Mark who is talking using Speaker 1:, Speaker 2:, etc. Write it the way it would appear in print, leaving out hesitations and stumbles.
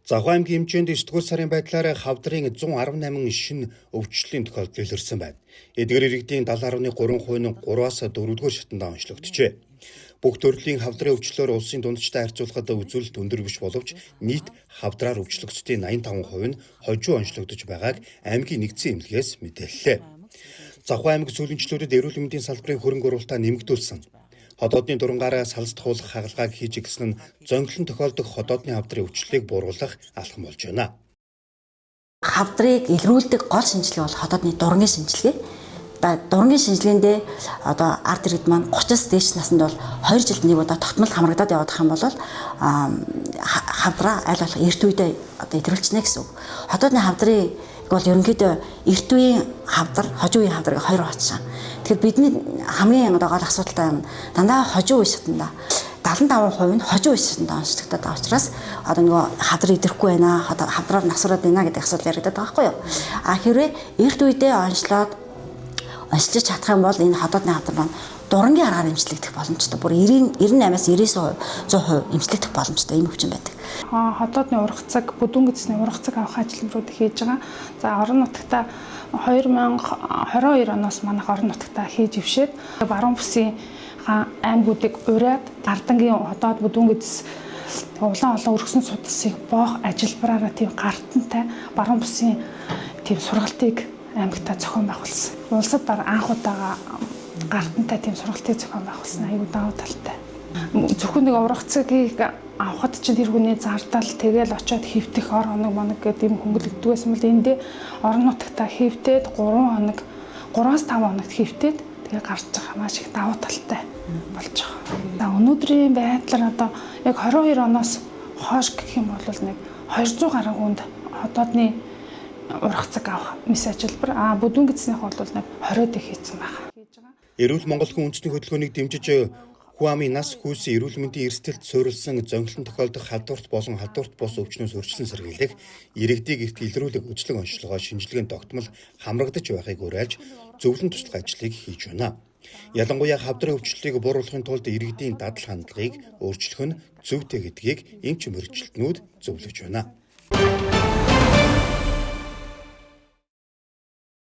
Speaker 1: Завхан аймгийн хэмжээнд 9 дугаар сарын байдлаар хавдрын 118 шинэ өвчлөлийн тохиолдол илэрсэн байна. Эдгээр иргэдийн 70.3% нь 3-аас 4-р шатанд онцлогдчихэ. Бүх төрлийн хавдрын өвчлөөр улсын дундчтай харьцуулахад үзүүлэлт өндөр биш боловч нийт хавдраар өвчлөгчдийн 85% нь хожуу онцлогдож байгааг аймгийн нэгдсэн эмнэлгээс мэдээллээ. Завхан аймаг сүүлэнчлүүдэд эрүүл мэндийн салбарын хөрөнгө оруулалтаа нэмэгдүүлсэн. Ходоодны дурангаар салж тахуулах хагалгааг хийж игсэн нь зөнгөлөн тохиолдох ходоодны хавдрын өвчлөлийг бууруулах алхам болж байна.
Speaker 2: Хавдрыг илрүүлдэг гол шинжилгээ бол ходоодны дурангийн шинжилгээ. Дурангийн шинжилгээндээ одоо ард иргэд маань 30-аас дээш наснд бол 2 жилд нэг удаа тогтмол хамрагдаад явах юм бол хавдраа аль болох эрт үедээ одоо илрүүлчихнэ гэсэн үг. Ходоодны хавдрыг бол ерөнхийдөө эрт үеийн хавдар, хожуу үеийн хавдрыг хоёр хуваачсан. Тэгэхээр бидний хамгийн гол асуудалтай юм дандаа хожуу үе шатанда 75% нь хожуу үе шатанда онцлогдоод байгаа учраас одоо нөгөө хавдар идэхгүй байна, хавдраар насвараад байна гэдэг асуудал яригдаад байгаа байхгүй юу? Хэрвээ эрт үедээ онцлож чадах юм бол энэ ходоодны хавдар маань дурангийн аргаар эмчлэгдэх боломжтой. Бүр 98-аас 99% эмчлэгдэх боломжтой ийм өвчин байдаг.
Speaker 3: Ходоодны ургацаг, бүдүүн гэсний ургацаг авах ажилбарууд хийж байгаа. За орон нутагта 2022 оноос манайх орон нутагта хийж ившээд баруун бүсийн аймагуудыг ураад Ардангийн ходоод бүдүүн гэс улаан олон өргөсөн судалсыг боох ажилбараараа тийм гартантай баруун бүсийн тийм сургалтыг аймагта зохион байгуулсан. Улсад анх удаага гартантай тийм сургалтыг зохион байгуулсан. Аюу давуу талтай. Зөвхөн нэг ургацгийг авахд чинь тэр хүний зардал тэгэл очиод хэвтэх ор хоног моног гэдэг юм хөнгөлөгдөг байсан бол эндээ орон нутагта хэвтээд 3 хоног 3-аас 5 хоногт хэвтээд тэгээ гарч байгаа маш их давуу талтай болж байгаа. Өнөөдрийн байдлаар одоо яг 22 оноос хойш гэх юм бол нэг 200 гаруй хүнд ходоодны ургацаг авах мэс ажилбар бүдүүн гэснийх бол нэг 20-д хийсэн байна.
Speaker 1: Эрүүл Монгол хүн үндэсний хөдөлгөөнийг дэмжиж Хуами нас хүүсийн эрүүл мэндийн эрсдэлд суурилсан зөнгөлөн тохиолдох халдварт болон халдварт бус өвчнөөс өрчлөн сэргийлэх, иргэдийг эрт илрүүлэх өчлөг онцлогоо шинжилгээний тогтмол хамрагдаж байхыг уриалж зөвлөн туслах ажлыг хийж байна. Ялангуяа хавдрын өвчлөлийг бууруулахын тулд иргэдийн дадал хандлагыг өөрчлөх нь зүйтэй гэдгийг эмч мөрөгчлөлтнүүд зөвлөж байна.